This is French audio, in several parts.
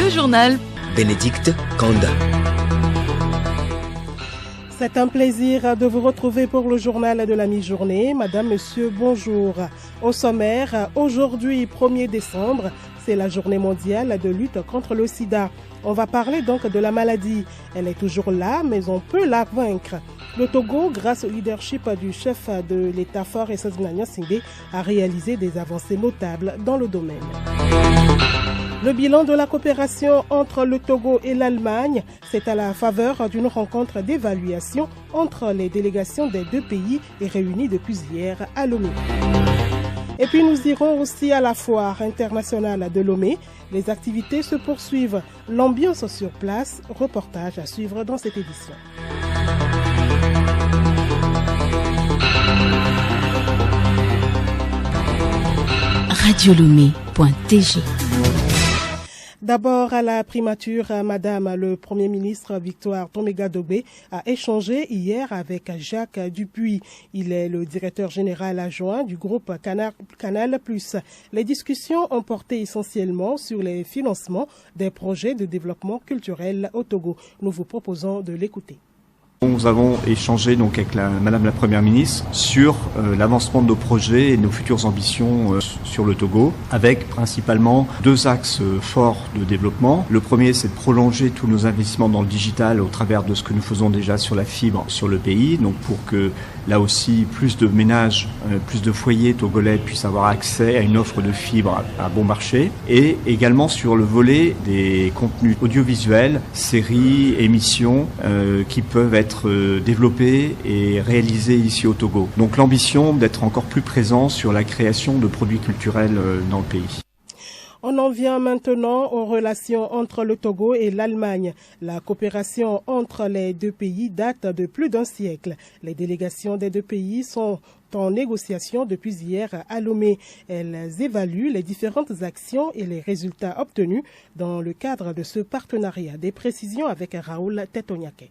Le journal Bénédicte Kanda. C'est un plaisir de vous retrouver pour le journal de la mi-journée. Madame, Monsieur, bonjour. Au sommaire, aujourd'hui, 1er décembre, c'est la journée mondiale de lutte contre le sida. On va parler donc de la maladie. Elle est toujours là, mais on peut la vaincre. Le Togo, grâce au leadership du chef de l'État Faure Essaoghna Gnassingbe, a réalisé des avancées notables dans le domaine. Le bilan de la coopération entre le Togo et l'Allemagne, c'est à la faveur d'une rencontre d'évaluation entre les délégations des deux pays et réunies depuis hier à Lomé. Et puis nous irons aussi à la foire internationale de Lomé. Les activités se poursuivent. L'ambiance sur place, reportage à suivre dans cette édition. Radiolomé.tg. D'abord, à la primature, Madame le Premier ministre Victoire Toméga-Dogbe a échangé hier avec Jacques Dupuis. Il est le directeur général adjoint du groupe Canal+. Les discussions ont porté essentiellement sur les financements des projets de développement culturel au Togo. Nous vous proposons de l'écouter. Nous avons échangé donc avec Madame la Première ministre sur l'avancement de nos projets et nos futures ambitions sur le Togo, avec principalement deux axes forts de développement. Le premier, c'est de prolonger tous nos investissements dans le digital au travers de ce que nous faisons déjà sur la fibre sur le pays, donc pour que là aussi plus de ménages, plus de foyers togolais puissent avoir accès à une offre de fibre à bon marché, et également sur le volet des contenus audiovisuels, séries, émissions qui peuvent être développés et réalisés ici au Togo. Donc l'ambition d'être encore plus présent sur la création de produits culturels dans le pays. On en vient maintenant aux relations entre le Togo et l'Allemagne. La coopération entre les deux pays date de plus d'un siècle. Les délégations des deux pays sont en négociation depuis hier à Lomé. Elles évaluent les différentes actions et les résultats obtenus dans le cadre de ce partenariat. Des précisions avec Raoul Tetonyake.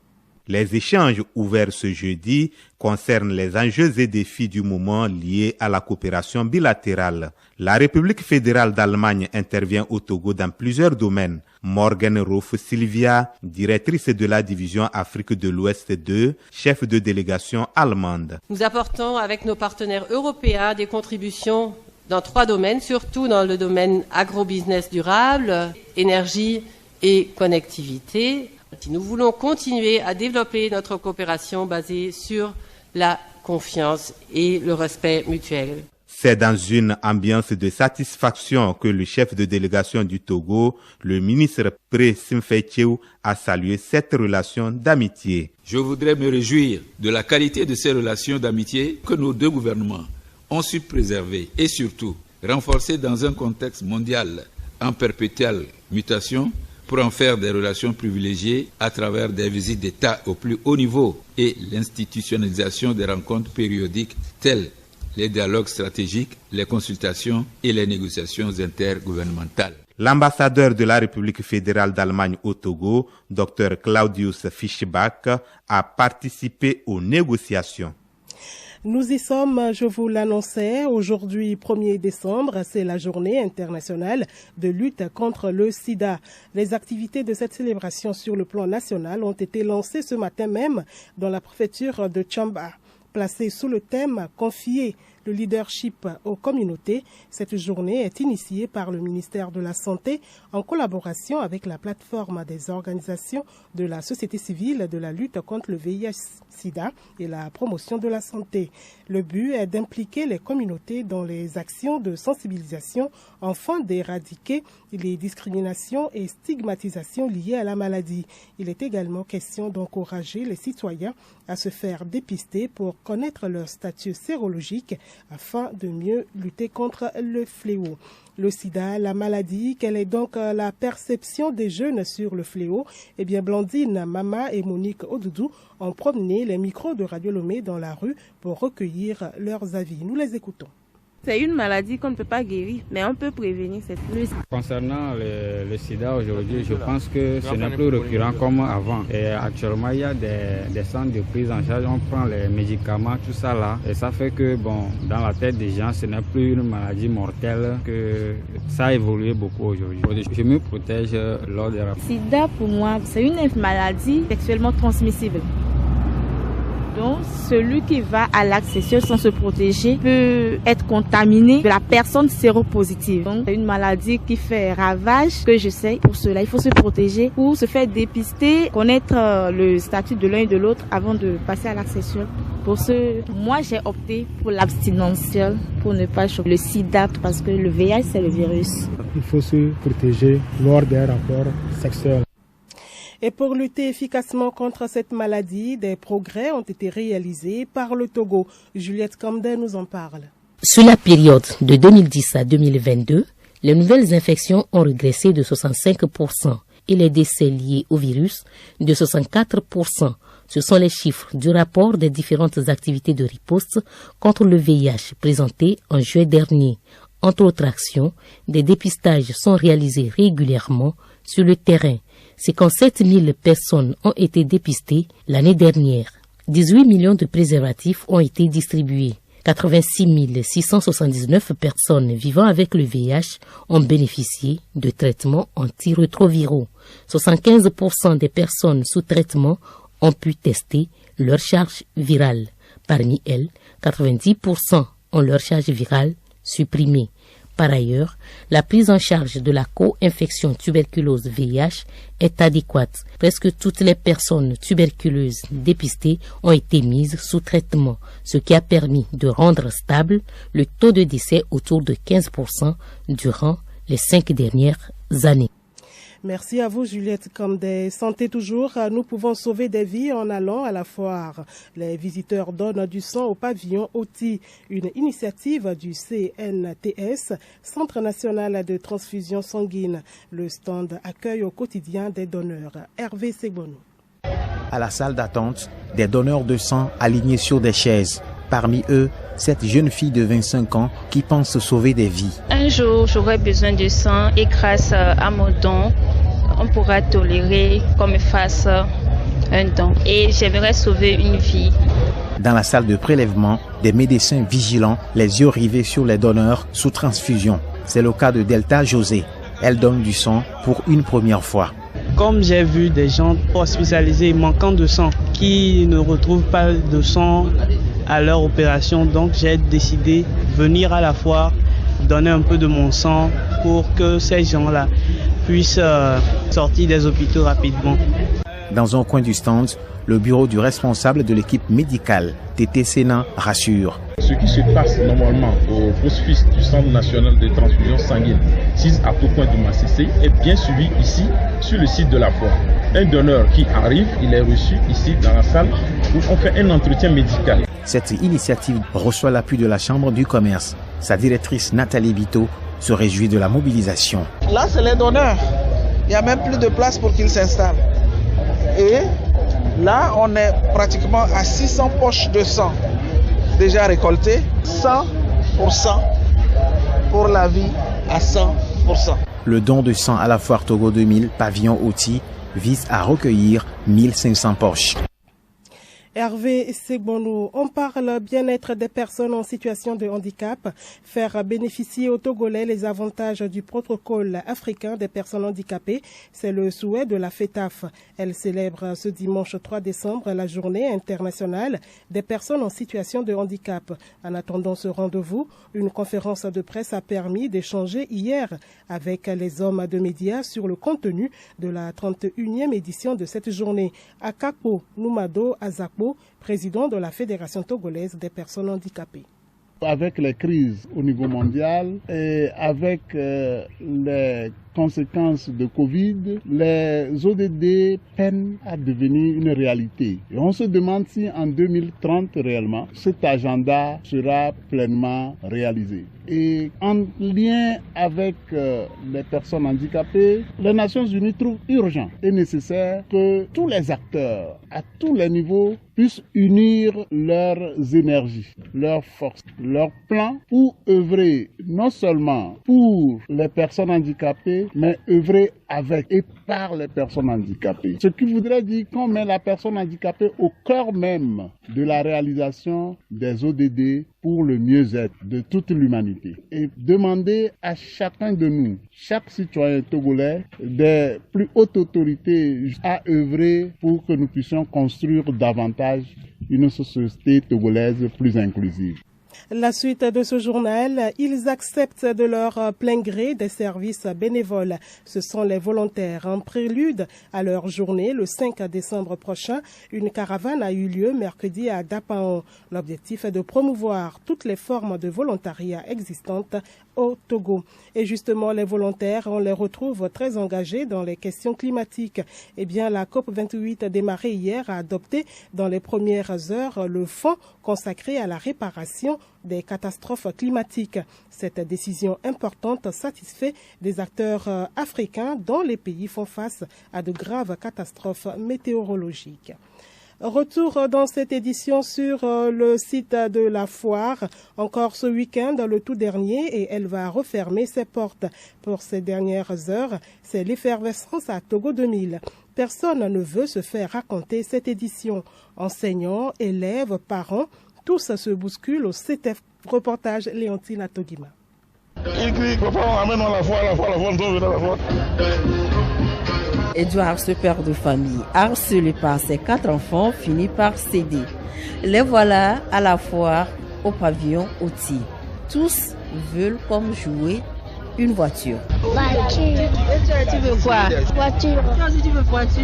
Les échanges ouverts ce jeudi concernent les enjeux et défis du moment liés à la coopération bilatérale. La République fédérale d'Allemagne intervient au Togo dans plusieurs domaines. Morgan Rolf Silvia, directrice de la division Afrique de l'Ouest 2, chef de délégation allemande. Nous apportons avec nos partenaires européens des contributions dans 3 domaines, surtout dans le domaine agrobusiness durable, énergie et connectivité. Nous voulons continuer à développer notre coopération basée sur la confiance et le respect mutuel. C'est dans une ambiance de satisfaction que le chef de délégation du Togo, le ministre Pré Simfetcheu, a salué cette relation d'amitié. Je voudrais me réjouir de la qualité de ces relations d'amitié que nos deux gouvernements ont su préserver et surtout renforcer dans un contexte mondial en perpétuelle mutation, pour en faire des relations privilégiées à travers des visites d'État au plus haut niveau et l'institutionnalisation des rencontres périodiques telles les dialogues stratégiques, les consultations et les négociations intergouvernementales. L'ambassadeur de la République fédérale d'Allemagne au Togo, Dr Claudius Fischbach, a participé aux négociations. Nous y sommes, je vous l'annonçais, aujourd'hui 1er décembre, c'est la journée internationale de lutte contre le sida. Les activités de cette célébration sur le plan national ont été lancées ce matin même dans la préfecture de Tchamba. Placée sous le thème « Confier le leadership aux communautés », cette journée est initiée par le ministère de la Santé en collaboration avec la plateforme des organisations de la société civile de la lutte contre le VIH-Sida et la promotion de la santé. Le but est d'impliquer les communautés dans les actions de sensibilisation afin d'éradiquer les discriminations et stigmatisations liées à la maladie. Il est également question d'encourager les citoyens à se faire dépister pour connaître leur statut sérologique afin de mieux lutter contre le fléau. Le sida, la maladie, quelle est donc la perception des jeunes sur le fléau? Eh bien, Blandine, Mama et Monique Odoudou ont promené les micros de Radio Lomé dans la rue pour recueillir leurs avis. Nous les écoutons. C'est une maladie qu'on ne peut pas guérir, mais on peut prévenir cette plus. Concernant le sida aujourd'hui, je pense que ce n'est plus récurrent comme avant. Et actuellement, il y a des centres de prise en charge, on prend les médicaments, tout ça là. Et ça fait que, dans la tête des gens, ce n'est plus une maladie mortelle, que ça a évolué beaucoup aujourd'hui. Je me protège lors des rapports. Sida, pour moi, c'est une maladie sexuellement transmissible. Donc, celui qui va à l'acte sexuel sans se protéger peut être contaminé de la personne séropositive. Donc, c'est une maladie qui fait ravage, que je sais. Pour cela, il faut se protéger pour se faire dépister, connaître le statut de l'un et de l'autre avant de passer à l'acte sexuel. Moi, j'ai opté pour l'abstinentiel pour ne pas choper le sida parce que le VIH, c'est le virus. Il faut se protéger lors des rapports sexuels. Et pour lutter efficacement contre cette maladie, des progrès ont été réalisés par le Togo. Juliette Kamdé nous en parle. Sur la période de 2010 à 2022, les nouvelles infections ont régressé de 65% et les décès liés au virus de 64%. Ce sont les chiffres du rapport des différentes activités de riposte contre le VIH présenté en juillet dernier. Entre autres actions, des dépistages sont réalisés régulièrement sur le terrain. 57 000 personnes ont été dépistées l'année dernière. 18 millions de préservatifs ont été distribués. 86 679 personnes vivant avec le VIH ont bénéficié de traitements antirétroviraux. 75% des personnes sous traitement ont pu tester leur charge virale. Parmi elles, 90% ont leur charge virale supprimée. Par ailleurs, la prise en charge de la co-infection tuberculose VIH est adéquate. Presque toutes les personnes tuberculeuses dépistées ont été mises sous traitement, ce qui a permis de rendre stable le taux de décès autour de 15% durant les 5 dernières années. Merci à vous, Juliette Kamdé. Santé toujours, nous pouvons sauver des vies en allant à la foire. Les visiteurs donnent du sang au pavillon OTI, une initiative du CNTS, Centre national de transfusion sanguine. Le stand accueille au quotidien des donneurs. Hervé Segbonou. À la salle d'attente, des donneurs de sang alignés sur des chaises. Parmi eux, cette jeune fille de 25 ans qui pense sauver des vies. Un jour, j'aurai besoin de sang et grâce à mon don, on pourra tolérer qu'on me fasse un don. Et j'aimerais sauver une vie. Dans la salle de prélèvement, des médecins vigilants, les yeux rivés sur les donneurs sous transfusion. C'est le cas de Delta José. Elle donne du sang pour une première fois. Comme j'ai vu des gens hospitalisés manquant de sang qui ne retrouvent pas de sang à leur opération, donc j'ai décidé de venir à la foire, donner un peu de mon sang pour que ces gens-là puissent sortir des hôpitaux rapidement. Dans un coin du stand, le bureau du responsable de l'équipe médicale, Tété Sénan, rassure. Ce qui se passe normalement au hospice du Centre national de transfusion sanguine, 6 à Tocoin du Massissé, est bien suivi ici, sur le site de la foire. Un donneur qui arrive, il est reçu ici dans la salle où on fait un entretien médical. Cette initiative reçoit l'appui de la Chambre du commerce. Sa directrice Nathalie Bito se réjouit de la mobilisation. Là, c'est les donneurs. Il n'y a même plus de place pour qu'ils s'installent. Et là, on est pratiquement à 600 poches de sang déjà récoltées. 100% pour la vie à 100%. Le don de sang à la foire Togo 2000, pavillon OTI, vise à recueillir 1500 poches. Hervé Segbonou, on parle bien-être des personnes en situation de handicap, faire bénéficier aux Togolais les avantages du protocole africain des personnes handicapées. C'est le souhait de la FETAF. Elle célèbre ce dimanche 3 décembre la journée internationale des personnes en situation de handicap. En attendant ce rendez-vous, une conférence de presse a permis d'échanger hier avec les hommes de médias sur le contenu de la 31e édition de cette journée. Akapo Noumado Azakpo, président de la Fédération togolaise des personnes handicapées. Avec les crises au niveau mondial et avec les conséquence de Covid, les ODD peinent à devenir une réalité. Et on se demande si en 2030 réellement, cet agenda sera pleinement réalisé. Et en lien avec les personnes handicapées, les Nations Unies trouvent urgent et nécessaire que tous les acteurs, à tous les niveaux, puissent unir leurs énergies, leurs forces, leurs plans pour œuvrer non seulement pour les personnes handicapées, mais œuvrer avec et par les personnes handicapées. Ce qui voudrait dire qu'on met la personne handicapée au cœur même de la réalisation des ODD pour le mieux-être de toute l'humanité. Et demander à chacun de nous, chaque citoyen togolais, des plus hautes autorités à œuvrer pour que nous puissions construire davantage une société togolaise plus inclusive. La suite de ce journal, ils acceptent de leur plein gré des services bénévoles. Ce sont les volontaires. En prélude à leur journée, le 5 décembre prochain, une caravane a eu lieu mercredi à Dapaon. L'objectif est de promouvoir toutes les formes de volontariat existantes au Togo. Et justement, les volontaires, on les retrouve très engagés dans les questions climatiques. Eh bien, la COP28 démarrée hier a adopté dans les premières heures le fonds consacré à la réparation des catastrophes climatiques. Cette décision importante satisfait des acteurs africains dont les pays font face à de graves catastrophes météorologiques. Retour dans cette édition sur le site de la foire. Encore ce week-end, le tout dernier, et elle va refermer ses portes. Pour ces dernières heures, c'est l'effervescence à Togo 2000. Personne ne veut se faire raconter cette édition. Enseignants, élèves, parents, tous se bousculent au CTF. Reportage Léontine Atogima. Il crie, papa, amène-moi la foire, on doit venir à la foire. Edouard, ce père de famille, harcelé par ses 4 enfants, finit par céder. Les voilà à la foire au pavillon Oti. Tous veulent comme jouer une voiture. Voiture. Et tu veux quoi? Voiture. Toi aussi tu veux voiture.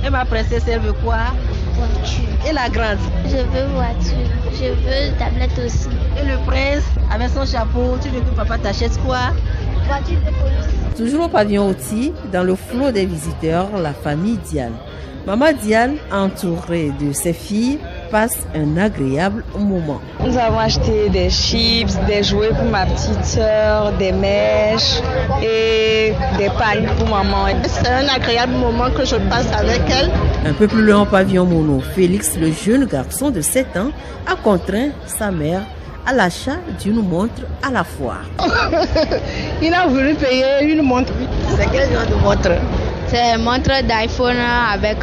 Et ma princesse, elle veut quoi? Voiture. Et la grande? Je veux voiture. Je veux tablette aussi. Et le prince, avec son chapeau, tu veux que papa t'achète quoi? Voiture de police. Toujours au pavillon Oti, dans le flot des visiteurs, la famille Diane. Maman Diane, entourée de ses filles, passe un agréable moment. Nous avons acheté des chips, des jouets pour ma petite soeur, des mèches et des pagnes pour maman. C'est un agréable moment que je passe avec elle. Un peu plus loin au pavillon Mono, Félix, le jeune garçon de 7 ans, a contraint sa mère à l'achat d'une montre à la foire. Il a voulu payer une montre. C'est quel genre de montre? C'est une montre d'iPhone avec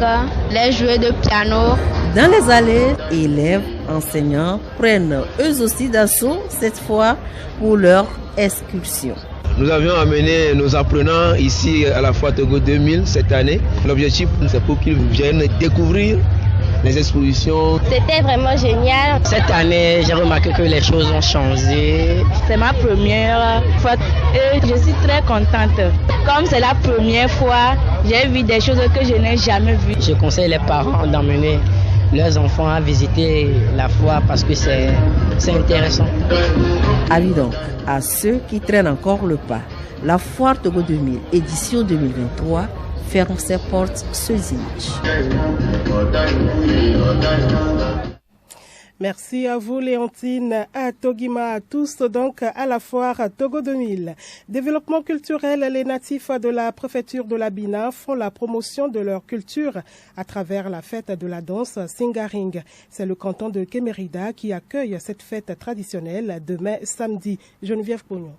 les jouets de piano. Dans les allées, élèves, enseignants prennent eux aussi d'assaut, cette fois pour leur excursion. Nous avions amené nos apprenants ici à la foire Togo 2000 cette année. L'objectif, c'est pour qu'ils viennent découvrir les expositions. C'était vraiment génial. Cette année, j'ai remarqué que les choses ont changé. C'est ma première fois et je suis très contente. Comme c'est la première fois, j'ai vu des choses que je n'ai jamais vues. Je conseille les parents d'emmener leurs enfants à visiter la foire parce que c'est intéressant. Avis donc à ceux qui traînent encore le pas. La foire Togo 2000, édition 2023, ferme ses portes ce dimanche. Merci à vous Léontine, à Togima, à tous donc à la foire Togo 2000. Développement culturel, les natifs de la préfecture de la Bina font la promotion de leur culture à travers la fête de la danse Singaring. C'est le canton de Kémérida qui accueille cette fête traditionnelle demain samedi. Geneviève Pognon.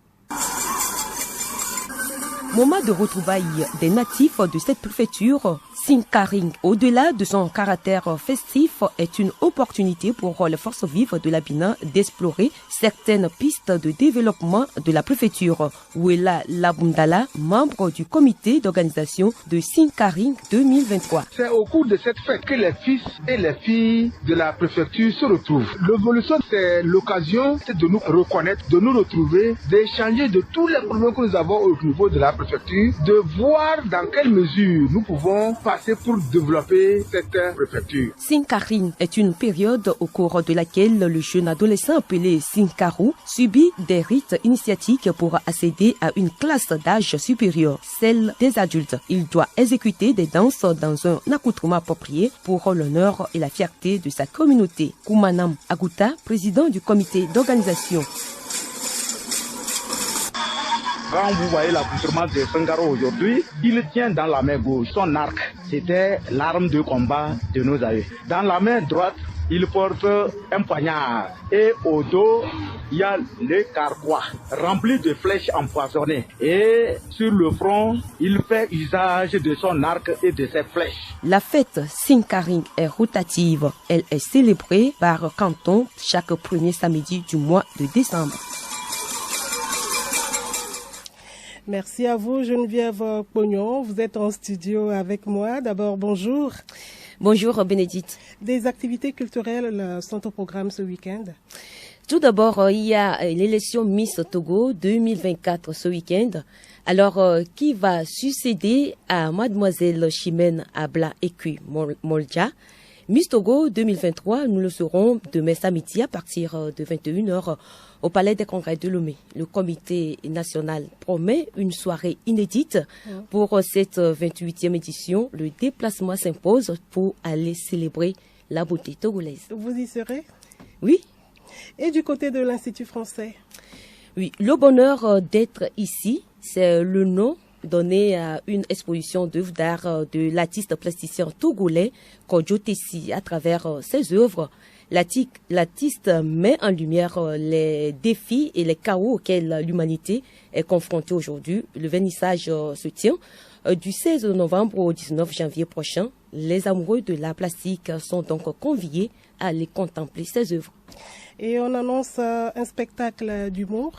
Moment de retrouvailles des natifs de cette préfecture, Singaring, au-delà de son caractère festif, est une opportunité pour les forces vives de la Bina d'explorer certaines pistes de développement de la préfecture. Ouela Labundala, membre du comité d'organisation de Singaring 2023. C'est au cours de cette fête que les fils et les filles de la préfecture se retrouvent. L'évolution, c'est l'occasion de nous reconnaître, de nous retrouver, d'échanger de tous les problèmes que nous avons au niveau de la préfecture. préfecture de voir dans quelle mesure nous pouvons passer pour développer cette préfecture. Sinkaring est une période au cours de laquelle le jeune adolescent appelé Sinkaru subit des rites initiatiques pour accéder à une classe d'âge supérieure, celle des adultes. Il doit exécuter des danses dans un accoutrement approprié pour l'honneur et la fierté de sa communauté. Koumanam Aguta, président du comité d'organisation. Quand vous voyez l'accoutrement de Sangaro aujourd'hui, il tient dans la main gauche son arc. C'était l'arme de combat de nos aïeux. Dans la main droite, il porte un poignard. Et au dos, il y a le carquois rempli de flèches empoisonnées. Et sur le front, il fait usage de son arc et de ses flèches. La fête Sinkaring est rotative. Elle est célébrée par canton chaque premier samedi du mois de décembre. Merci à vous, Geneviève Pognon. Vous êtes en studio avec moi. D'abord, bonjour. Bonjour, Bénédicte. Des activités culturelles sont au programme ce week-end. Tout d'abord, il y a l'élection Miss Togo 2024 ce week-end. Alors, qui va succéder à Mademoiselle Chimène Abla Ekui Molja? Miss Togo 2023, nous le saurons demain samedi à partir de 21h au Palais des Congrès de Lomé. Le comité national promet une soirée inédite pour cette 28e édition. Le déplacement s'impose pour aller célébrer la beauté togolaise. Vous y serez? Oui. Et du côté de l'Institut français? Oui, le bonheur d'être ici, c'est le nom donné à une exposition d'œuvres d'art de l'artiste plasticien togolais Kodjo Tessi. À travers ses œuvres, l'artiste met en lumière les défis et les chaos auxquels l'humanité est confrontée aujourd'hui. Le vernissage se tient du 16 novembre au 19 janvier prochain. Les amoureux de la plastique sont donc conviés à aller contempler ses œuvres. Et on annonce un spectacle d'humour.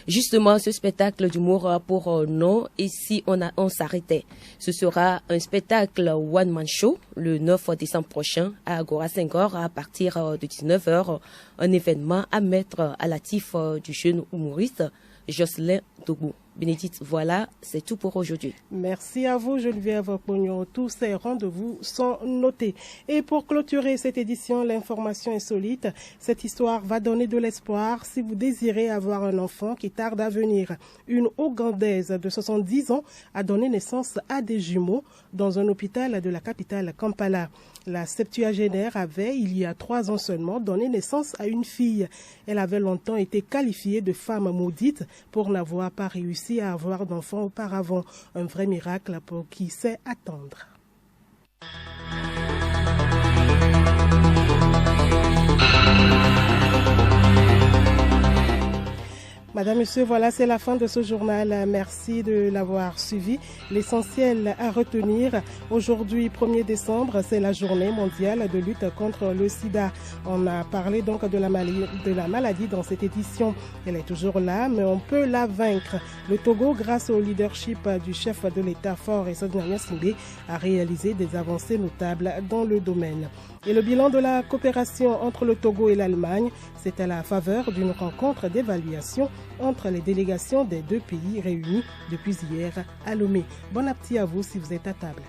Justement, ce spectacle d'humour pour nom, et si on s'arrêtait, ce sera un spectacle one-man show le 9 décembre prochain à Agora Senghor à partir de 19h. Un événement à mettre à l'actif du jeune humoriste Jocelyn Togo. Bénédicte, voilà, c'est tout pour aujourd'hui. Merci à vous, Geneviève Pognon. Tous ces rendez-vous sont notés. Et pour clôturer cette édition, l'information insolite, cette histoire va donner de l'espoir si vous désirez avoir un enfant qui tarde à venir. Une Ougandaise de 70 ans a donné naissance à des jumeaux dans un hôpital de la capitale Kampala. La septuagénaire avait, il y a 3 ans seulement, donné naissance à une fille. Elle avait longtemps été qualifiée de femme maudite pour n'avoir pas réussi à avoir d'enfants auparavant. Un vrai miracle pour qui sait attendre. Madame, Monsieur, voilà, c'est la fin de ce journal. Merci de l'avoir suivi. L'essentiel à retenir, aujourd'hui, 1er décembre, c'est la journée mondiale de lutte contre le sida. On a parlé donc de la maladie dans cette édition. Elle est toujours là, mais on peut la vaincre. Le Togo, grâce au leadership du chef de l'État, Faure Essagne-Gnassingbé, a réalisé des avancées notables dans le domaine. Et le bilan de la coopération entre le Togo et l'Allemagne, c'est à la faveur d'une rencontre d'évaluation entre les délégations des 2 pays réunis depuis hier à Lomé. Bon appétit à vous si vous êtes à table.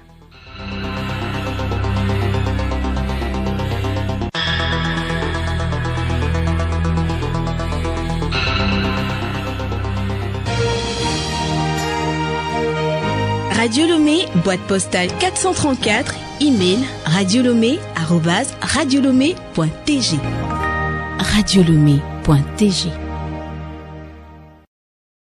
Radio Lomé, boîte postale 434, email radiolomé@radiolomé.tg. radiolomé.tg